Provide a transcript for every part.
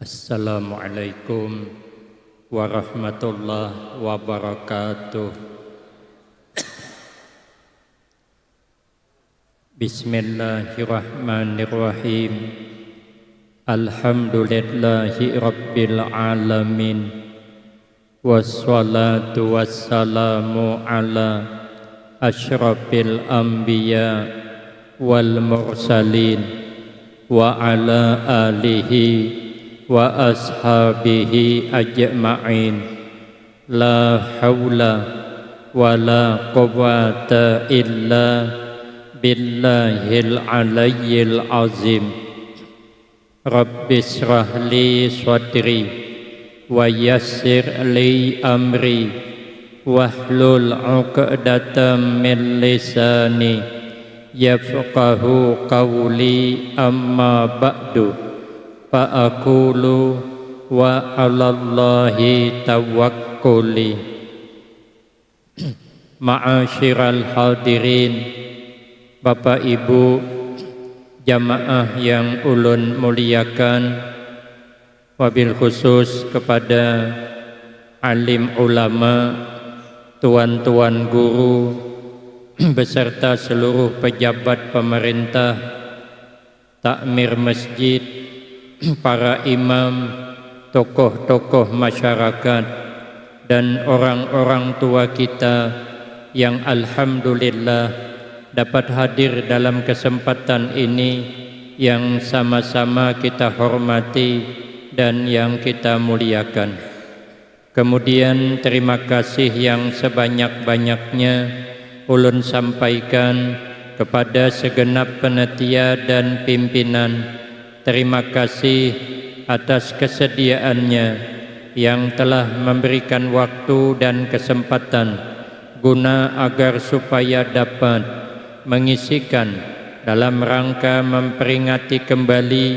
Assalamualaikum warahmatullahi wabarakatuh. Bismillahirrahmanirrahim. Alhamdulillahi rabbil alamin. Wassalatu wassalamu ala asyrafil anbiya wal mursalin wa ala alihi wa ashabihi ajma'in. La hawla wa la quwwata illa billahil aliyyil azim. Rabbi shrah li sadri wa yassir li amri wahlul 'uqdatam min lisani yafqahu qawli. Amma ba'du, fa'aqulu wa 'alallahi tawakkuli. Ma'asyiral hadirin, Bapak Ibu jamaah yang ulun muliakan, wabil khusus kepada alim ulama, tuan-tuan guru beserta seluruh pejabat pemerintah, takmir masjid, para imam, tokoh-tokoh masyarakat, dan orang-orang tua kita yang alhamdulillah dapat hadir dalam kesempatan ini yang sama-sama kita hormati dan yang kita muliakan. Kemudian terima kasih yang sebanyak-banyaknya ulun sampaikan kepada segenap panitia dan pimpinan. Terima kasih atas kesediaannya yang telah memberikan waktu dan kesempatan guna agar supaya dapat mengisikan dalam rangka memperingati kembali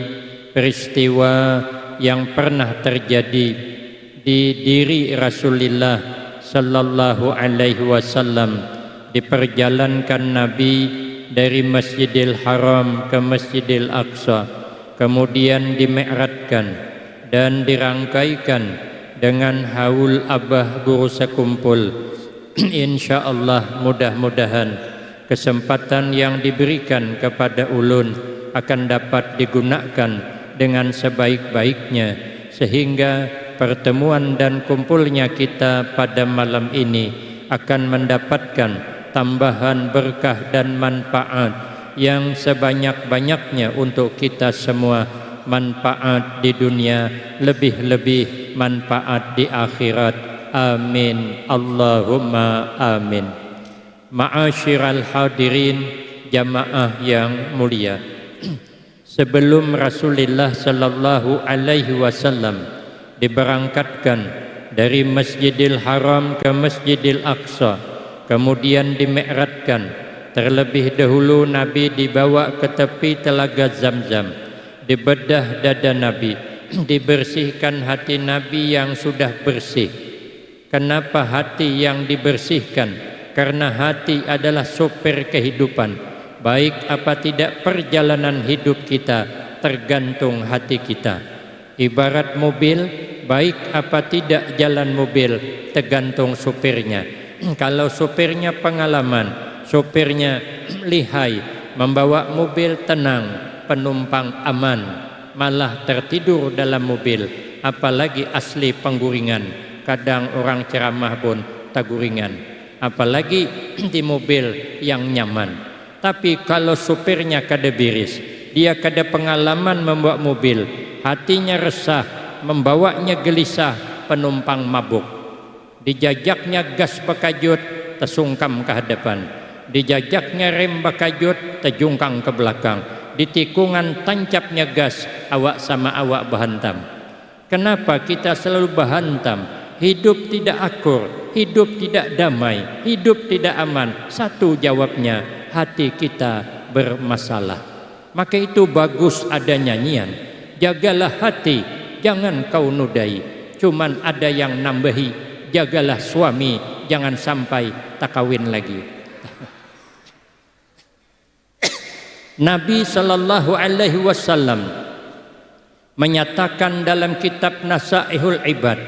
peristiwa yang pernah terjadi di diri Rasulullah sallallahu alaihi wasallam, diperjalankan Nabi dari Masjidil Haram ke Masjidil Aqsa, kemudian dimi'rajkan dan dirangkaikan dengan haul abah guru sekumpul. Insyaallah mudah-mudahan kesempatan yang diberikan kepada ulun akan dapat digunakan dengan sebaik-baiknya, sehingga pertemuan dan kumpulnya kita pada malam ini akan mendapatkan tambahan berkah dan manfaat yang sebanyak-banyaknya untuk kita semua. Manfaat di dunia, lebih-lebih manfaat di akhirat. Amin, Allahumma amin. Ma'asyiral hadirin, jamaah yang mulia, sebelum Rasulullah sallallahu alaihi wasallam diberangkatkan dari Masjidil Haram ke Masjidil Aqsa, kemudian dimi'rajkan, terlebih dahulu Nabi dibawa ke tepi telaga Zamzam, dibedah dada Nabi, dibersihkan hati Nabi yang sudah bersih. Kenapa hati yang dibersihkan? Karena hati adalah sopir kehidupan. Baik apa tidak perjalanan hidup kita tergantung hati kita. Ibarat mobil, baik apa tidak jalan mobil tergantung sopirnya. Kalau sopirnya pengalaman, sopirnya lihai, membawa mobil tenang, penumpang aman, malah tertidur dalam mobil. Apalagi asli pengguringan, kadang orang ceramah pun taguringan, apalagi di mobil yang nyaman. Tapi kalau supirnya kada biris, dia kada pengalaman membawa mobil, hatinya resah, membawanya gelisah, penumpang mabuk. Dijajaknya gas bakajut, tersungkam ke hadapan. Dijajaknya rem bakajut, terjungkang ke belakang. Di tikungan tancapnya gas, awak sama awak bahantam. Kenapa kita selalu bahantam? Hidup tidak akur, hidup tidak damai, hidup tidak aman. Satu jawabnya, hati kita bermasalah. Maka itu bagus ada nyanyian, jagalah hati, jangan kau nodai. Cuman ada yang nambahi, jagalah suami, jangan sampai tak kawin lagi. Nabi sallallahu alaihi wasallam menyatakan dalam kitab Nasaihul Ibad,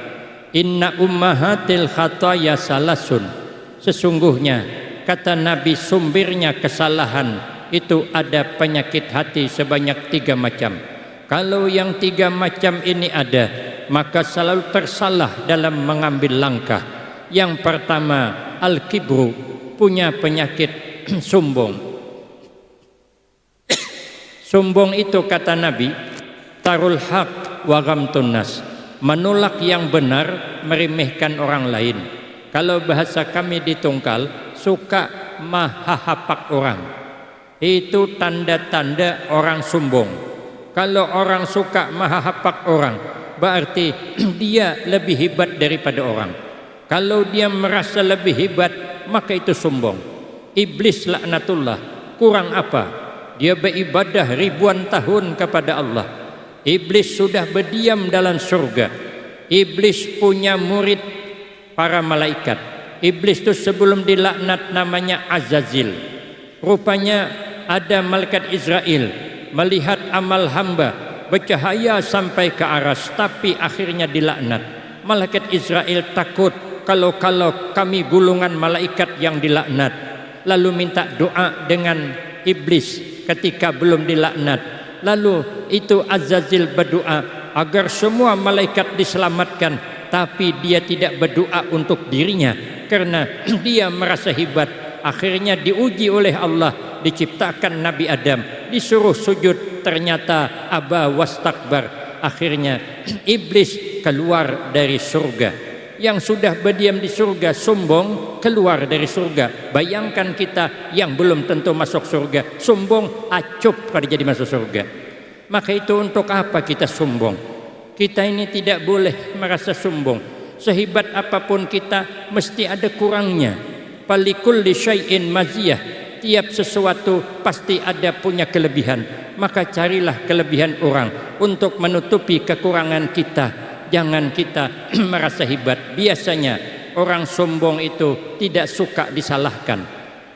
inna ummahatil khataya salasun, sesungguhnya kata Nabi sumbernya kesalahan itu ada penyakit hati sebanyak 3 macam. Kalau yang 3 macam ini ada, maka selalu tersalah dalam mengambil langkah. Yang pertama, al-kibru, punya penyakit sombong. Sombong itu kata Nabi, tarul haq wa ghamtun nas, menolak yang benar, meremehkan orang lain. Kalau bahasa kami di Tungkal, suka mahahapak orang. Itu tanda-tanda orang sombong. Kalau orang suka mahahapak orang, berarti dia lebih hebat daripada orang. Kalau dia merasa lebih hebat, maka itu sombong. Iblis laknatullah, kurang apa? Dia beribadah ribuan tahun kepada Allah. Iblis sudah berdiam dalam surga. Iblis punya murid para malaikat. Iblis itu sebelum dilaknat namanya Azazil. Rupanya ada malaikat Israel melihat amal hamba bercahaya sampai ke aras, tapi akhirnya dilaknat. Malaikat Israel takut kalau kami gulungan malaikat yang dilaknat, lalu minta doa dengan iblis ketika belum dilaknat. Lalu itu Azazil berdoa agar semua malaikat diselamatkan, tapi dia tidak berdoa untuk dirinya karena dia merasa hebat. Akhirnya diuji oleh Allah, diciptakan Nabi Adam, disuruh sujud, ternyata aba wastakbar. Akhirnya iblis keluar dari surga. Yang sudah berdiam di surga sombong, keluar dari surga. Bayangkan kita yang belum tentu masuk surga, sombong, acup pada jadi masuk surga. Maka itu untuk apa kita sombong? Kita ini tidak boleh merasa sombong. Sehebat apapun kita, mesti ada kurangnya. Falikulli syai'in maziyah, tiap sesuatu pasti ada punya kelebihan. Maka carilah kelebihan orang untuk menutupi kekurangan kita. Jangan kita merasa hebat. Biasanya orang sombong itu tidak suka disalahkan.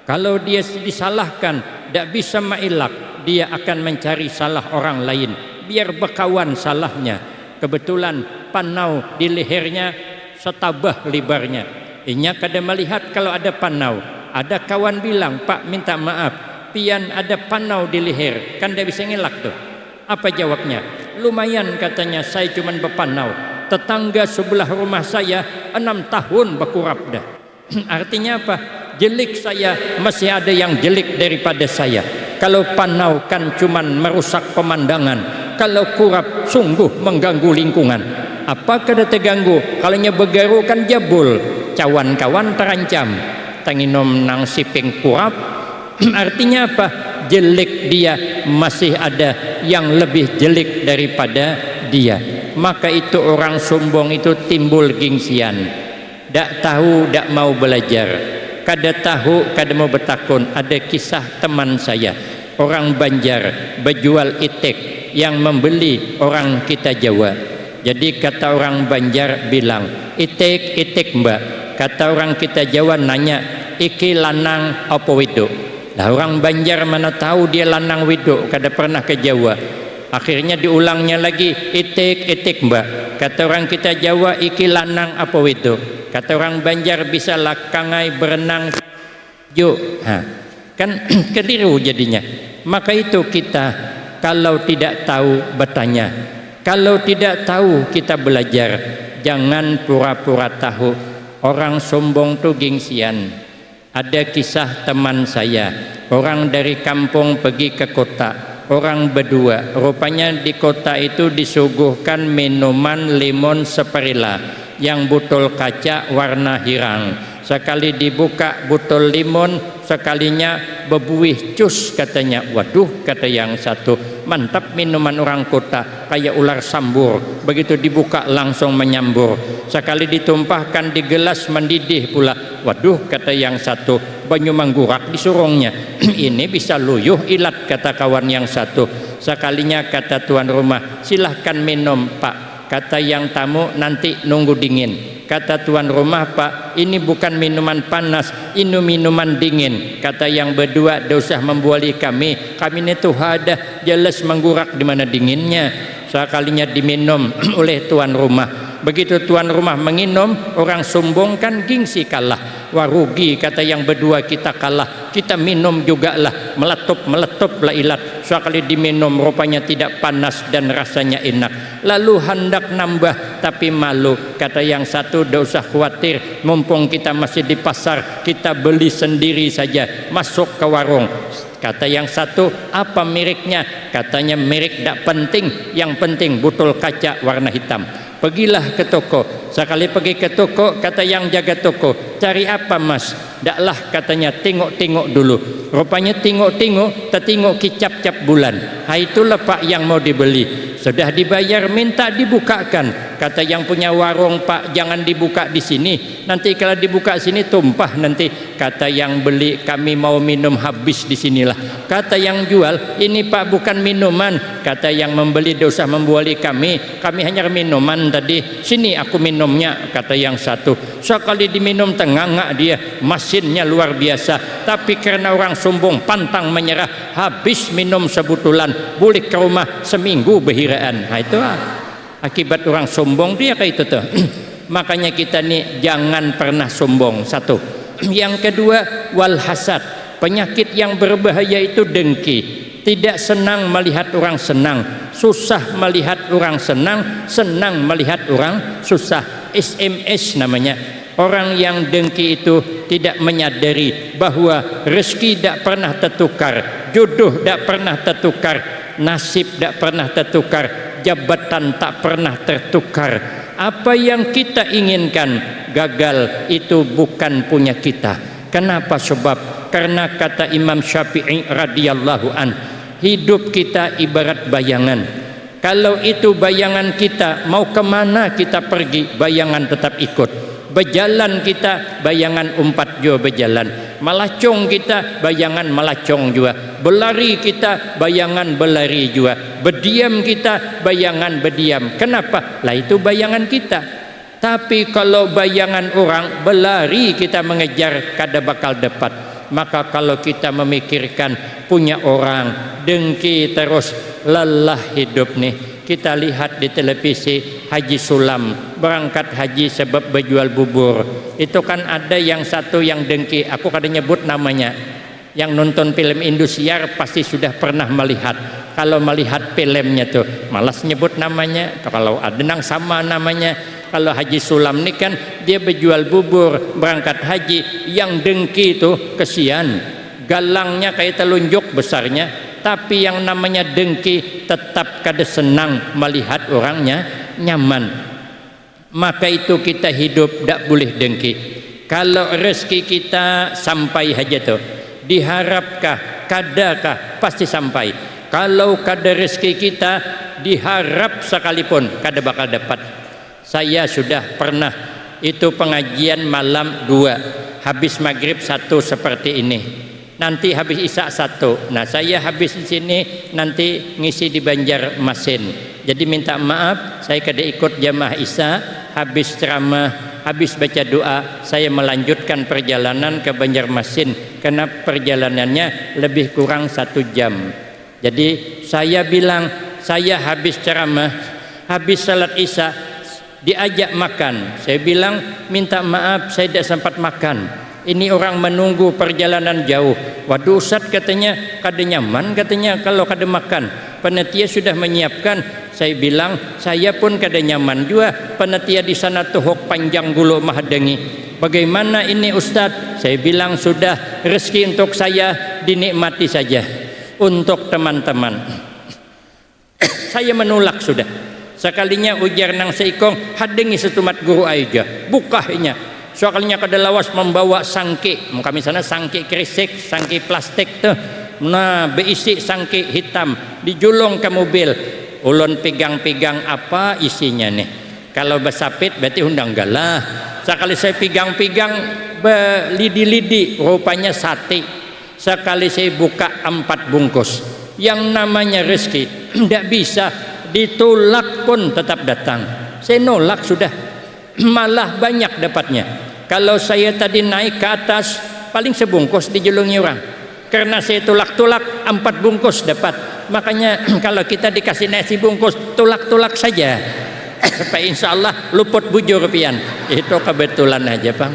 Kalau dia disalahkan, tidak bisa mailak, dia akan mencari salah orang lain, biar berkawan salahnya. Kebetulan panau di lehernya setabah lebarnya. Inya kada melihat kalau ada panau. Ada kawan bilang, Pak minta maaf, pian ada panau di leher, kan dia bisa ngelak tuh. Apa jawabnya? Lumayan katanya, saya cuma berpanau. Tetangga sebelah rumah saya 6 tahun berkurap dah. Artinya apa? Jelik saya masih ada yang jelik daripada saya. Kalau panau kan cuman merusak pemandangan, kalau kurap sungguh mengganggu lingkungan. Apa kada terganggu? Kalau nya begaru kan jabul, cawan-kawan terancam. Tanginom nang siping kurap. Artinya apa? Jelek dia masih ada yang lebih jelek daripada dia. Maka itu orang sombong itu timbul gengsian. Dak tahu, dak mau belajar. Kada tahu, kada mau bertakun. Ada kisah teman saya, orang Banjar, berjual itik, yang membeli orang kita Jawa. Jadi kata orang Banjar bilang, itik mbak. Kata orang kita Jawa nanya, iki lanang apa wedok? Nah orang Banjar mana tahu dia lanang wedok, kada pernah ke Jawa. Akhirnya diulangnya lagi, itik mbak. Kata orang kita Jawa, iki lanang apa wedok? Kata orang Banjar, bisa lakangai berenang yuk. Kan keliru jadinya. Maka itu kita kalau tidak tahu bertanya, kalau tidak tahu kita belajar. Jangan pura-pura tahu. Orang sombong tuh gengsian. Ada kisah teman saya, orang dari kampung pergi ke kota, orang berdua. Rupanya di kota itu disuguhkan minuman limon seperila yang botol kaca warna hirang. Sekali dibuka botol limon, sekalinya bebuih cus katanya. Waduh, kata yang satu, mantap minuman orang kota, kayak ular sambur. Begitu dibuka langsung menyambur. Sekali ditumpahkan di gelas mendidih pula. Waduh, kata yang satu, banyu manggurak disurungnya. Ini bisa luyuh ilat, kata kawan yang satu. Sekalinya kata tuan rumah, silahkan minum pak. Kata yang tamu, nanti nunggu dingin. Kata tuan rumah, pak, ini bukan minuman panas, ini minuman dingin. Kata yang berdua, tidak usah membuali kami ini tuh ada jelas menggurak di mana dinginnya. sekalinya diminum oleh tuan rumah. Begitu tuan rumah menginum, orang sombong kan gengsi kalah. Wah rugi, kata yang berdua kita kalah. Kita minum juga lah, meletup lah ilat. Sekali diminum rupanya tidak panas dan rasanya enak. Lalu hendak nambah tapi malu. Kata yang satu, tidak usah khawatir, mumpung kita masih di pasar, kita beli sendiri saja, masuk ke warung. Kata yang satu, apa mereknya? Katanya merek tidak penting, yang penting botol kaca warna hitam. Pergilah ke toko. Sekali pergi ke toko, kata yang jaga toko, cari apa mas? Daklah, katanya, tengok-tengok dulu. Rupanya tengok-tengok, tertengok kicap-cap bulan. Itulah pak yang mau dibeli. Sudah dibayar, minta dibukakan. Kata yang punya warung, pak jangan dibuka di sini, nanti kalau dibuka sini tumpah nanti. Kata yang beli, kami mau minum habis di sinilah. Kata yang jual, ini pak bukan minuman. Kata yang membeli, tidak usah membuali kami hanya minuman tadi, sini aku minumnya. Kata yang satu, sekali diminum tengangak dia, mesinnya luar biasa. Tapi karena orang sombong pantang menyerah, habis minum sebutulan, balik ke rumah seminggu behiraan. Itu akibat orang sombong dia kayak itu tuh. Makanya kita nih jangan pernah sombong, satu. Yang kedua, wal hasad, penyakit yang berbahaya itu dengki. Tidak senang melihat orang senang, susah melihat orang senang, senang melihat orang susah. SMS namanya. Orang yang dengki itu tidak menyadari bahwa rezeki tidak pernah tertukar, jodoh tidak pernah tertukar, nasib tidak pernah tertukar, jabatan tak pernah tertukar. Apa yang kita inginkan gagal itu bukan punya kita. Kenapa? Sebab karena kata Imam Syafi'i radhiyallahu an, hidup kita ibarat bayangan. Kalau itu bayangan kita, mau kemana kita pergi, bayangan tetap ikut. Berjalan kita, bayangan umpat juga berjalan. Melacong kita, bayangan melacong juga. Berlari kita, bayangan berlari juga. Berdiam kita, bayangan berdiam. Kenapa? Lah itu bayangan kita. Tapi kalau bayangan orang berlari, kita mengejar, kada bakal dapat. Maka kalau kita memikirkan punya orang, dengki terus, lelah hidup nih. Kita lihat di televisi Haji Sulam berangkat haji sebab berjual bubur. Itu kan ada yang satu yang dengki, aku kada nyebut namanya. Yang nonton film Indosiar pasti sudah pernah melihat. Kalau melihat filmnya tuh malas nyebut namanya, kalau ada nang sama namanya. Kalau Haji Sulam ini kan dia berjual bubur berangkat haji, yang dengki itu kesian, galangnya kayak telunjuk besarnya. Tapi yang namanya dengki tetap kada senang melihat orangnya nyaman. Maka itu kita hidup tidak boleh dengki. Kalau rezeki kita sampai aja tuh, diharapkah, kadakah, pasti sampai. Kalau kada rezeki kita, diharap sekalipun kada bakal dapat. Saya sudah pernah itu pengajian malam 2, habis maghrib 1 seperti ini. Nanti habis isya 1. Nah saya habis di sini nanti ngisi di Banjarmasin. Jadi minta maaf saya kada ikut jamaah isya. Habis ceramah, habis baca doa, saya melanjutkan perjalanan ke Banjarmasin karena perjalanannya lebih kurang 1 jam. Jadi saya bilang, saya habis ceramah, habis salat isya diajak makan. Saya bilang minta maaf saya tidak sempat makan. Ini orang menunggu perjalanan jauh. Waduh Ustaz, katanya kada nyaman, katanya kalau kada makan. Panitia sudah menyiapkan. Saya bilang saya pun kada nyaman juga. Panitia di sana tuhuk panjang gulu mahadengi. Bagaimana ini Ustaz? Saya bilang sudah, rezeki untuk saya dinikmati saja. Untuk teman-teman saya menolak sudah. Sekalinya ujar nang seikong hadengi setumat guru aja. Bukahnya. Soalnya kada lawas membawa sangki, kami sana sangki krisik, sangki plastik tuh, nah beisi sangki hitam, dijulung ke mobil. Ulun pegang-pegang apa isinya nih? Kalau besapit berarti undang galah. Sekali saya pegang-pegang belidi-lidi, rupanya sate. Sekali saya buka 4 bungkus. Yang namanya rezeki tidak bisa ditolak pun tetap datang. Saya nolak sudah, malah banyak dapatnya. Kalau saya tadi naik ke atas paling sebungkus dijulungi orang. karena saya tulak-tulak 4 bungkus dapat. Makanya kalau kita dikasih nasi bungkus, tulak-tulak saja. Pak insya Allah luput bujur pian. Itu kebetulan aja Bang.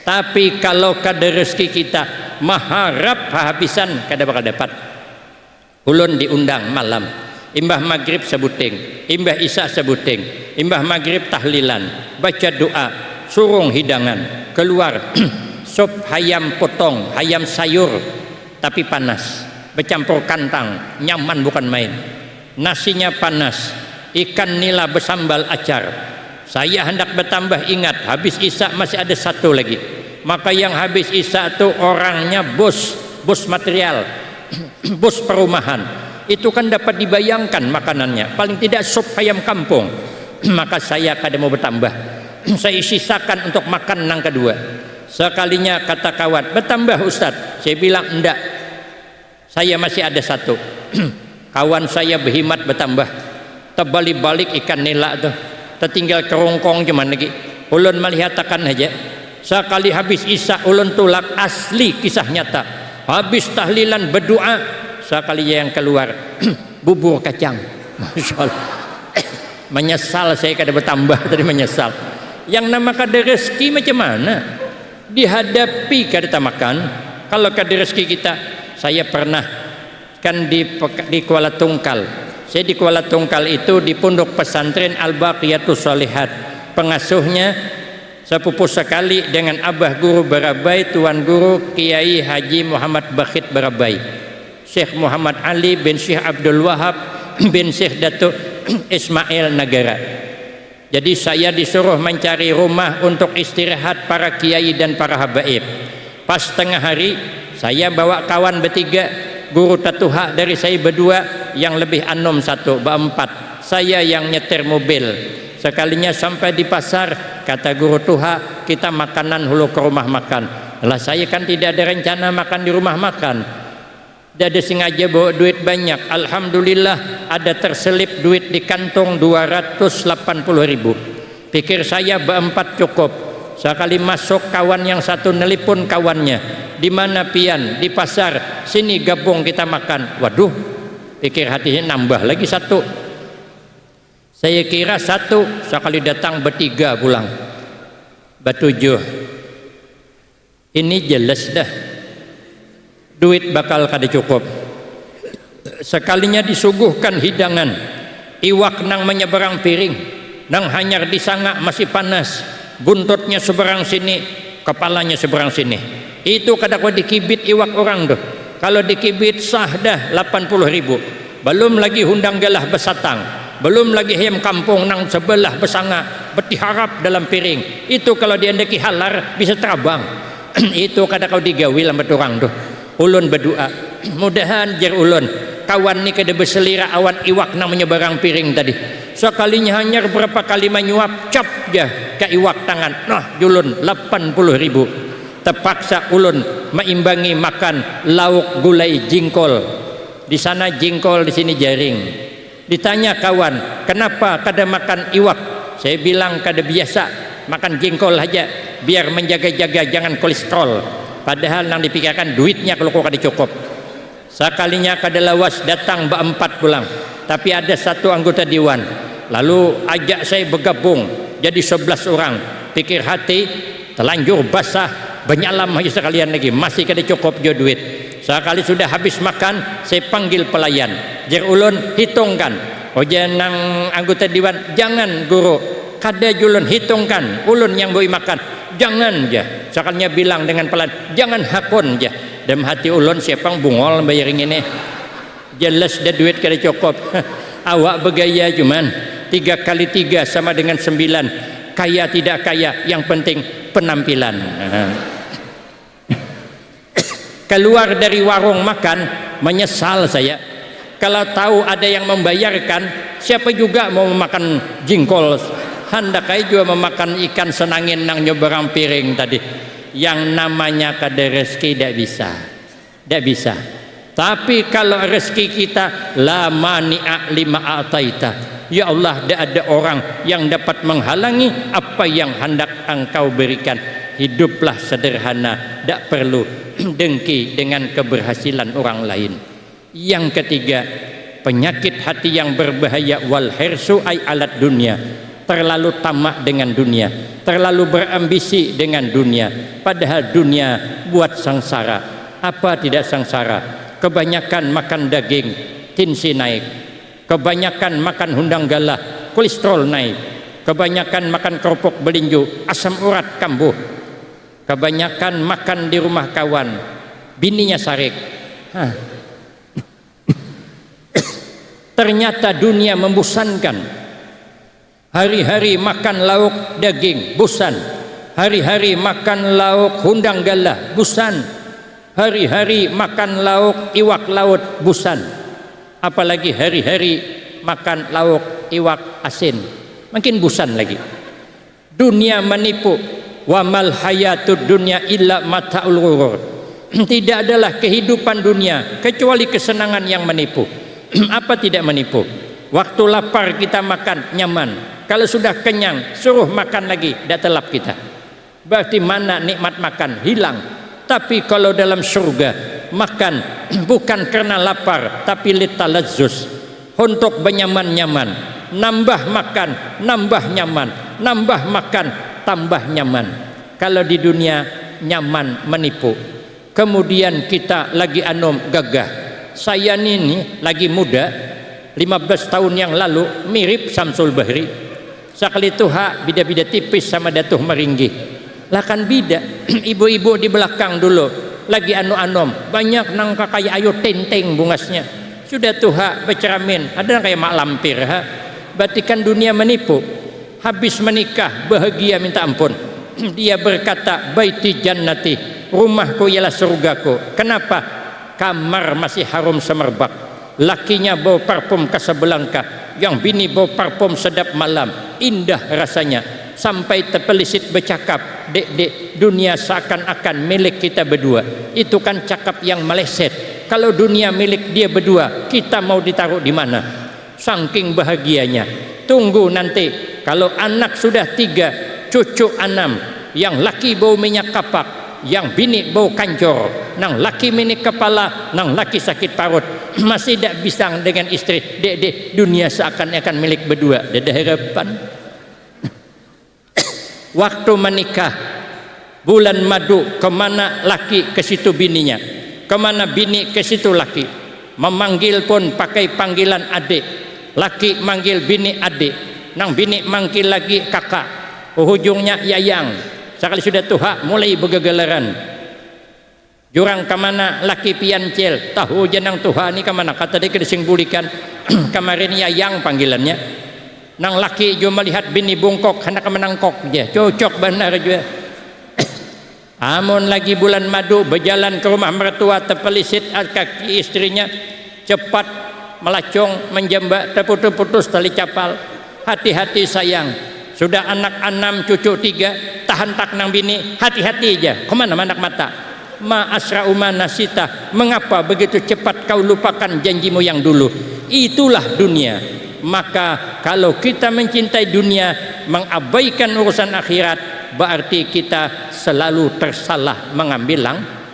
Tapi kalau kada rezeki kita maharap habisan kada bakal dapat. Ulun diundang malam, imbah maghrib sebuting, imbah isya sebuting, imbah maghrib tahlilan, baca doa, surung hidangan, keluar sop ayam potong, ayam sayur tapi panas, bercampur kantang, nyaman bukan main. Nasinya panas, ikan nila bersambal acar. Saya hendak bertambah ingat, habis isya masih ada satu lagi. Maka yang habis isya itu orangnya bos material, bos perumahan. Itu kan dapat dibayangkan makanannya, paling tidak sup ayam kampung. Maka saya kada mau bertambah, saya sisakan untuk makan nang kedua. Sekalinya kata kawan, bertambah Ustadz. Saya bilang enggak, saya masih ada satu. Kawan saya berhimat bertambah, terbalik-balik ikan nila tuh, tertinggal kerongkong cuman lagi. Ulun melihatkan aja. Sekali habis isya ulun tulak, asli kisah nyata. Habis tahlilan berdoa, sekali yang keluar bubur kacang. Masya Allah. Menyesal saya kada bertambah tadi, menyesal. Yang nama kada rezeki macam mana? Dihadapi kada makan. Kalau kada rezeki kita, saya pernah kan di Kuala Tungkal. Saya di Kuala Tungkal itu di pondok pesantren Al-Baqiyatus Shalihat. Pengasuhnya sepupu sekali dengan Abah Guru Barabai, Tuan Guru Kiai Haji Muhammad Bakhit Barabai, Syekh Muhammad Ali bin Syekh Abdul Wahab bin Syekh Datuk Ismail Nagara. Jadi saya disuruh mencari rumah untuk istirahat para kiai dan para habaib. Pas tengah hari saya bawa kawan bertiga, guru tatuha dari saya berdua, yang lebih anom satu, berempat. Saya yang nyetir mobil. Sekalinya sampai di pasar, kata guru tuha, kita makanan hulu ke rumah makan. Lah saya kan tidak ada rencana makan di rumah makan, tidak ada sengaja bawa duit banyak. Alhamdulillah ada terselip duit di kantong 280.000. Pikir saya berempat cukup. Sekali masuk, kawan yang satu nelipon kawannya, di mana pian? Di pasar, sini gabung kita makan. Waduh, pikir hatinya nambah lagi satu. Saya kira satu, sekali datang bertiga pulang, bertujuh. Ini jelas dah duit bakal kada cukup. Sekalinya disuguhkan hidangan, iwak nang menyeberang piring, nang hanyar disangak masih panas, buntutnya seberang sini, kepalanya seberang sini. Itu kada kau dikibit iwak orang tuh. Kalau dikibit sah dah 80.000. Belum lagi hundang gelah besatang, belum lagi ayam kampung nang sebelah besanga bertiharap dalam piring. Itu kalau diandeki halar bisa terbang. Itu kada kau digawi lambat orang tuh. Ulun berdoa, mudahan jar ulun kawan ni kada berselira awan iwak nang menyeberang piring tadi. Sekalinya hanyar berapa kali menyuap, cap je ke iwak tangan. Nah julun 80.000. Terpaksa ulun meimbangi makan lauk gulai jingkol. Di sana jingkol, di sini jaring. Ditanya kawan, kenapa kada makan iwak? Saya bilang kada biasa, makan jengkol aja biar menjaga-jaga jangan kolesterol. Padahal yang dipikirkan duitnya kalau kau kada cukup. Sekalinya kada lawas datang berempat pulang, tapi ada satu anggota dewan. Lalu ajak saya bergabung jadi 11 orang. Pikir hati telanjur basah, benyalam aja sekalian lagi, masih kada cukup jo duit. Sekali sudah habis makan, saya panggil pelayan. Jar ulun hitungkan. Oja nang anggota dewan, jangan guru, kada julun hitungkan. Ulun yang boi makan, jangan ja. Sekalinya bilang dengan pelayan, jangan hakun ja. Dalam hati ulun siapa yang bungol bayar ini. Jelas dah duit kada cukup. Awak bergaya cuman 3 kali 3 sama dengan 9. Kaya tidak kaya, yang penting penampilan. Keluar dari warung makan, menyesal saya. Kalau tahu ada yang membayarkan, siapa juga mau makan jingkol. Hendak juga memakan ikan senangin nang nyeberang piring tadi. Yang namanya kada rezeki tidak bisa, tidak bisa. Tapi kalau rezeki kita la mani'a lima ataita, ya Allah, tidak ada orang yang dapat menghalangi apa yang hendak engkau berikan. hiduplah sederhana, tak perlu dengki dengan keberhasilan orang lain. Yang ketiga, penyakit hati yang berbahaya, wal hirsu ay alat dunia, terlalu tamak dengan dunia, terlalu berambisi dengan dunia, padahal dunia buat sengsara. Apa tidak sengsara? Kebanyakan makan daging, tensi naik. Kebanyakan makan hundang galah, kolesterol naik. Kebanyakan makan kerupuk belinju, asam urat kambuh. Kebanyakan makan di rumah kawan, bininya sarik. Ternyata dunia membosankan. Hari-hari makan lauk daging, bosan. Hari-hari makan lauk hundang galah, bosan. Hari-hari makan lauk iwak laut, bosan. Apalagi hari-hari makan lauk iwak asin, makin bosan lagi. Dunia menipu. Wa mal hayatud dunya illa mata'ul ghurur. Tidak adalah kehidupan dunia kecuali kesenangan yang menipu. Apa tidak menipu? Waktu lapar kita makan nyaman, kalau sudah kenyang suruh makan lagi, tidak telap kita. Berarti mana nikmat makan? Hilang. Tapi kalau dalam surga makan bukan karena lapar, tapi litalazzus, untuk benyaman-nyaman. Nambah makan, nambah nyaman, nambah makan, tambah nyaman. Kalau di dunia nyaman menipu. Kemudian kita lagi gagah. Saya ini lagi muda, 15 tahun yang lalu mirip Samsul Bahri. Sakali tuha bida-bida tipis sama Datuh Meringgi. Lah kan bida. Ibu-ibu di belakang dulu lagi banyak nang kayak ayo tenteng bungasnya. Sudah tuha berceramin, ada kayak mak lampir. Berarti kan dunia menipu. Habis menikah bahagia minta ampun. Dia berkata, baiti jannati, rumahku ialah surgaku. Kenapa? Kamar masih harum semerbak, lakinya bau parfum Casablanca, yang bini bau parfum sedap malam, indah rasanya. Sampai terpelisit bercakap, dek, dunia seakan-akan milik kita berdua. Itu kan cakap yang meleset. Kalau dunia milik dia berdua, kita mau ditaruh di mana? Saking bahagianya. Tunggu nanti kalau anak sudah 3, cucu 6, yang laki bau minyak kapak, yang bini bau kancor, nang laki minyak kepala, nang laki sakit parut, masih tidak bisa dengan istri. Dek, dunia seakan-akan milik berdua. Ada harapan. Waktu menikah bulan madu, kemana laki ke situ bininya, kemana bini ke situ laki. Memanggil pun pakai panggilan adik, laki manggil bini adik, nang bini manggil lagi kakak, ujungnya yayang. Sekali sudah tuha mulai bergegelaran. Jurang kemana laki piancil, tahu jenang tuha ni kemana, kata dia kedesing bulikan. Kemarin yayang panggilannya. Nang laki juga melihat bini bungkok, hendak menangkok dia, cocok benar juga. Amun lagi bulan madu, berjalan ke rumah mertua, terpelisit kaki istrinya, cepat melacong menjambak, terputus-putus tali capal. Hati-hati sayang, sudah anak 6, cucu 3, tahan tak nang bini, hati-hati aja. Kemana anak mata? Ma asra nasita, mengapa begitu cepat kau lupakan janjimu yang dulu? Itulah dunia. Maka kalau kita mencintai dunia, mengabaikan urusan akhirat, berarti kita selalu tersalah mengambil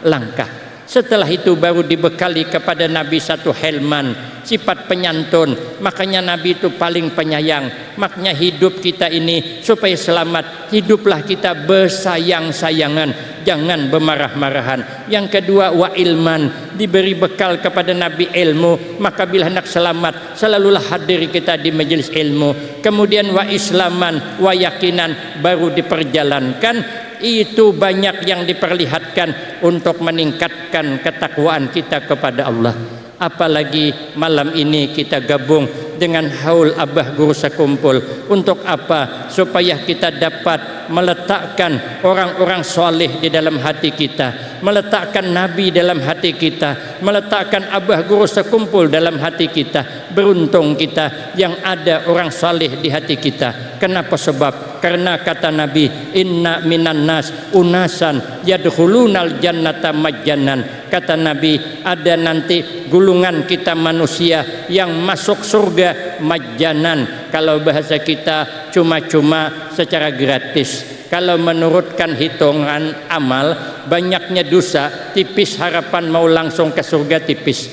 langkah. Setelah itu baru dibekali kepada Nabi satu helman, sifat penyantun. Makanya Nabi itu paling penyayang. Makanya hidup kita ini supaya selamat, hiduplah kita bersayang-sayangan, jangan bermarah-marahan. Yang kedua, wa ilman, diberi bekal kepada Nabi ilmu, maka bila hendak selamat selalulah hadir kita di majelis ilmu. Kemudian wa islaman, wa yakinan, baru diperjalankan. Itu banyak yang diperlihatkan untuk meningkatkan ketakwaan kita kepada Allah. Apalagi malam ini kita gabung dengan haul Abah Guru Sekumpul. Untuk apa? Supaya kita dapat meletakkan orang-orang soleh di dalam hati kita, meletakkan Nabi dalam hati kita, meletakkan Abah Guru Sekumpul dalam hati kita. Beruntung kita yang ada orang soleh di hati kita. Kenapa? Sebab Karena kata Nabi, inna minan nas unasan yadkhulunal jannata majjanan. Kata Nabi, ada nanti gulungan kita manusia yang masuk surga majjanan. Kalau bahasa kita cuma-cuma secara gratis. Kalau menurutkan hitungan amal, banyaknya dosa tipis, harapan mau langsung ke surga tipis.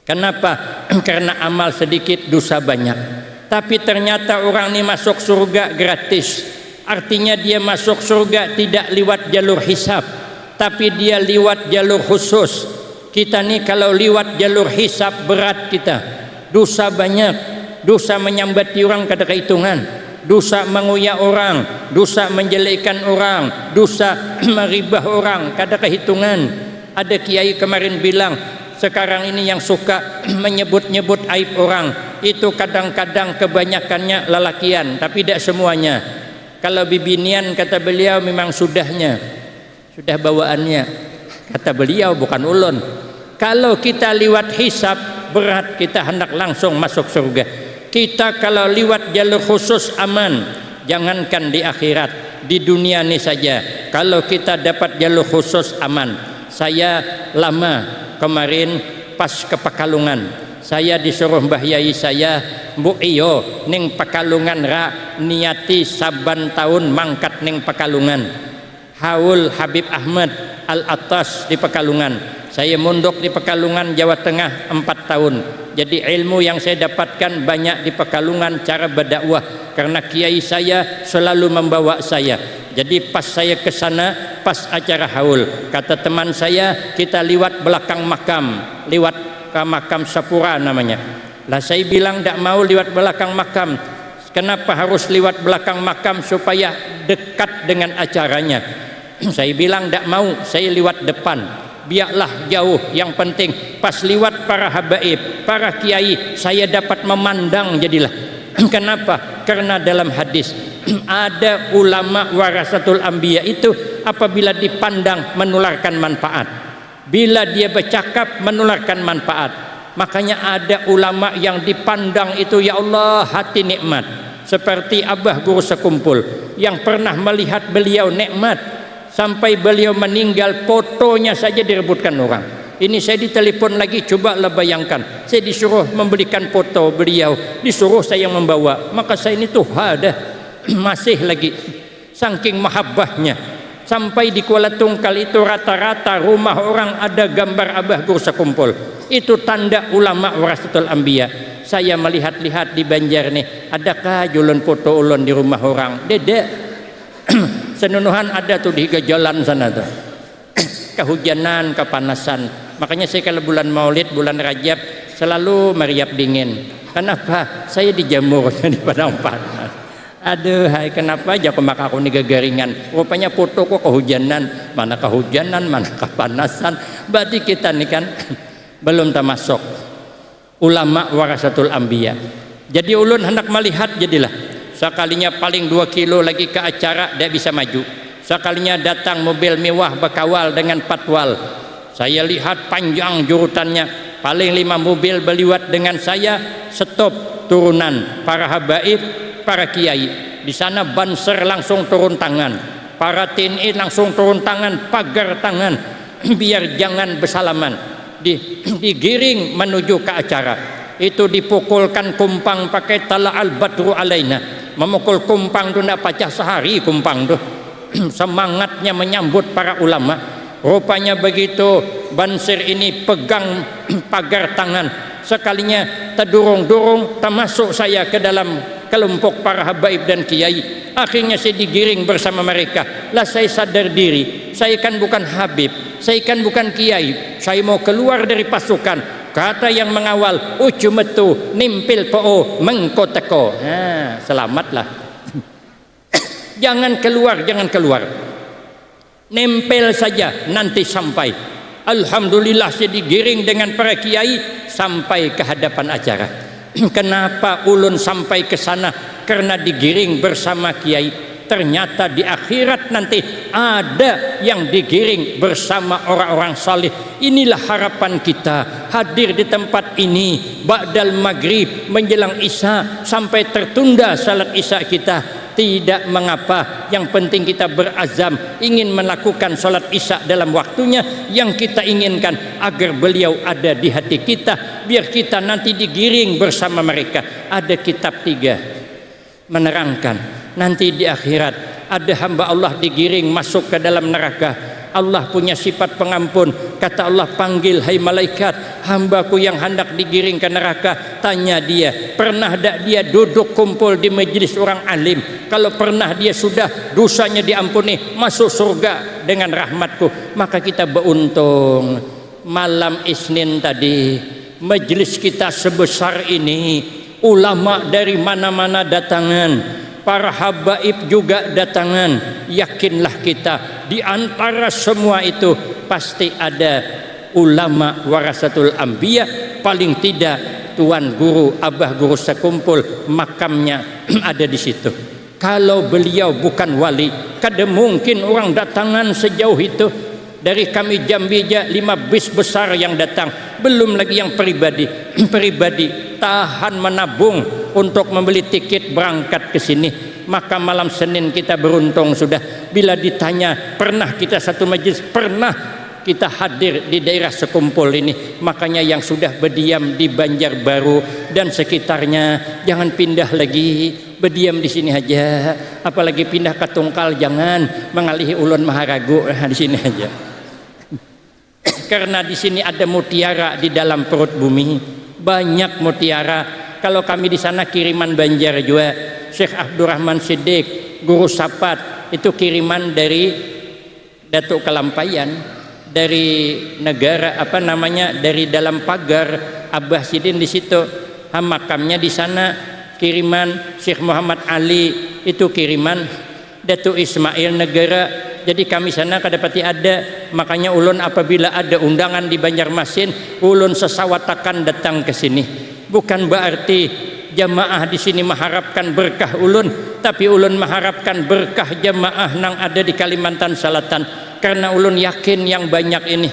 Kenapa? Karena amal sedikit, dosa banyak. Tapi ternyata orang ini masuk surga gratis. Artinya dia masuk surga tidak lewat jalur hisab, tapi dia lewat jalur khusus. Kita nih kalau lewat jalur hisab berat kita. Dosa banyak, dosa menyambati orang kada kehitungan, dosa menguyak orang, dosa menjelekkan orang, dosa meribah orang kada kehitungan. Ada kiai kemarin bilang, sekarang ini yang suka menyebut-nyebut aib orang itu kadang-kadang kebanyakannya lelakian, tapi tidak semuanya. Kalau bibinian kata beliau memang sudah bawaannya, kata beliau, bukan ulun. Kalau kita liwat hisab berat, kita hendak langsung masuk surga. Kita kalau liwat jalur khusus aman, jangankan di akhirat, di dunia ini saja. Kalau kita dapat jalur khusus aman. Saya lama kemarin pas ke Pekalongan, saya disuruh Mbah Yai saya, Bu iyo ning Pekalongan ra niati saban tahun mangkat ning Pekalongan. Haul Habib Ahmad Al-Attas di Pekalongan. Saya mondok di Pekalongan Jawa Tengah 4 tahun. Jadi ilmu yang saya dapatkan banyak di Pekalongan, cara berdakwah, karena kiai saya selalu membawa saya. Jadi pas saya ke sana, pas acara haul, kata teman saya, kita liwat belakang makam, liwat ke makam Sapura namanya. Lah saya bilang tidak mau liwat belakang makam. Kenapa harus liwat belakang makam? Supaya dekat dengan acaranya. Saya bilang tidak mau, saya liwat depan. Biarlah jauh, yang penting pas liwat para habaib, para kiai, saya dapat memandang jadilah. Kenapa? Karena dalam hadis ada ulama warasatul anbiya itu apabila dipandang menularkan manfaat, bila dia bercakap menularkan manfaat. Makanya ada ulama yang dipandang itu ya Allah hati nikmat, seperti Abah Guru Sekumpul yang pernah melihat beliau nikmat sampai beliau meninggal, fotonya saja direbutkan orang. Ini saya ditelepon lagi, cobalah bayangkan, saya disuruh memberikan foto beliau, disuruh saya yang membawa, maka saya ini tuh ada masih lagi saking mahabbahnya. Sampai di Kuala Tungkal itu rata-rata rumah orang ada gambar Abah Guru Sekumpul. Itu tanda ulama warasatul anbiya. Saya melihat-lihat di Banjar nih, adakah jualan foto ulun di rumah orang? Dedek senunuhan ada tuh di jalan sana tuh. Kehujanan, kepanasan. Makanya saya kalau bulan Maulid, bulan Rajab selalu meriap dingin. Kenapa? Saya dijamur di padang panas. Aduh, hai kenapa aja maka aku nih garingan. Rupanya foto kok kehujanan, mana kehujanan, mana kepanasan. Berarti kita nih kan belum termasuk ulama warasatul anbiya. Jadi ulun hendak melihat jadilah. Sekalinya paling 2 kilo lagi ke acara dia bisa maju. Sekalinya datang mobil mewah berkawal dengan patwal, saya lihat panjang jurutannya, paling 5 mobil berliwat dengan saya, stop turunan para habaib, para kiai. Di sana banser langsung turun tangan, para TNI langsung turun tangan, pagar tangan biar jangan bersalaman. Digiring menuju ke acara. Itu dipukulkan kumpang pakai tala al-badru alaina. Memukul kumpang itu tidak pecah sehari kumpang itu. Semangatnya menyambut para ulama. Rupanya begitu bansir ini pegang pagar tangan, sekalinya terdurung-durung termasuk saya ke dalam kelompok para habaib dan kiai. Akhirnya saya digiring bersama mereka. Lah saya sadar diri, saya kan bukan habib, saya kan bukan kiai, saya mau keluar dari pasukan. Kata yang mengawal, ucu metu nimpil po mengkoteko. Nah, selamatlah. Jangan keluar, jangan keluar. Nempel saja nanti sampai. Alhamdulillah saya digiring dengan para kiai sampai ke hadapan acara. Kenapa ulun sampai ke sana? Karena digiring bersama kiai. Ternyata di akhirat nanti ada yang digiring bersama orang-orang saleh. Inilah harapan kita hadir di tempat ini ba'dal maghrib menjelang isya sampai tertunda salat isya kita. tidak mengapa, yang penting kita berazam ingin melakukan sholat isya dalam waktunya. Yang kita inginkan agar beliau ada di hati kita, biar kita nanti digiring bersama mereka. Ada kitab 3 menerangkan nanti di akhirat ada hamba Allah digiring masuk ke dalam neraka. Allah punya sifat pengampun. Kata Allah, panggil hai malaikat, hambaku yang hendak digiring ke neraka. Tanya dia, pernah tak dia duduk kumpul di majlis orang alim? Kalau pernah, dia sudah dosanya diampuni, masuk surga dengan rahmatku. Maka kita beruntung. Malam Isnin tadi majlis kita sebesar ini, ulama dari mana-mana datangan, para habaib juga datangan. Yakinlah kita, di antara semua itu pasti ada ulama warasatul anbiya. Paling tidak tuan guru, abah guru sekumpul, makamnya ada di situ. Kalau beliau bukan wali, kada mungkin orang datangan sejauh itu. Dari kami Jambija 5 bis besar yang datang, belum lagi yang pribadi. Pribadi tahan menabung untuk membeli tiket berangkat ke sini. Maka malam Senin kita beruntung sudah. Bila ditanya pernah kita satu majlis, pernah kita hadir di daerah sekumpul ini. Makanya yang sudah berdiam di Banjarbaru dan sekitarnya, jangan pindah lagi, berdiam di sini aja. Apalagi pindah ke Tungkal, jangan, mengalihi Ulun Maharagu, di sini aja. Karena di sini ada mutiara di dalam perut bumi, banyak mutiara. Kalau kami di sana kiriman Banjar juga, Syekh Abdurrahman Siddiq, guru Sapat, itu kiriman dari Datuk Kelampayan, dari negara dari dalam pagar Abah Sidin di situ. Makamnya di sana. Kiriman Syekh Muhammad Ali, itu kiriman Datuk Ismail negara. Jadi kami sana kadapati ada. Makanya ulun apabila ada undangan di Banjarmasin, ulun sesawatakan datang ke sini. Bukan berarti jamaah di sini mengharapkan berkah ulun, tapi ulun mengharapkan berkah jamaah nang ada di Kalimantan Selatan. Karena ulun yakin yang banyak ini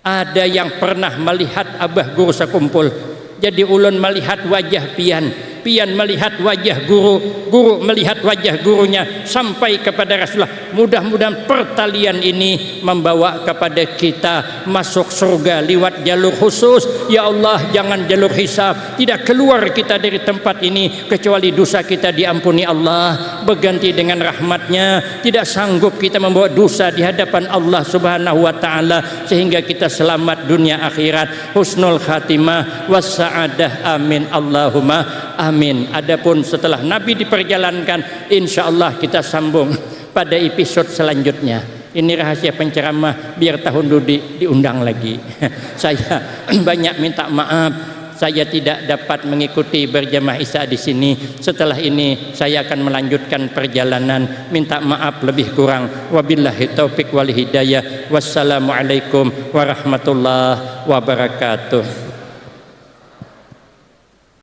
ada yang pernah melihat abah guru sekumpul. Jadi ulun melihat wajah pian, pian melihat wajah guru, guru melihat wajah gurunya sampai kepada Rasulullah. Mudah-mudahan pertalian ini membawa kepada kita masuk surga lewat jalur khusus. Ya Allah, jangan jalur hisab. Tidak keluar kita dari tempat ini kecuali dosa kita diampuni Allah, berganti dengan rahmatnya. Tidak sanggup kita membawa dosa di hadapan Allah Subhanahu wa ta'ala, sehingga kita selamat dunia akhirat, husnul khatimah wassa'adah. Amin Allahumma amin. Adapun setelah Nabi diperjalankan, insya Allah kita sambung pada episode selanjutnya. Ini rahasia penceramah, biar tahun Dudi diundang lagi. Saya banyak minta maaf, saya tidak dapat mengikuti berjamaah isya di sini. Setelah ini saya akan melanjutkan perjalanan. Minta maaf lebih kurang. Wabillahi taufik wal hidayah. Wassalamualaikum warahmatullahi wabarakatuh.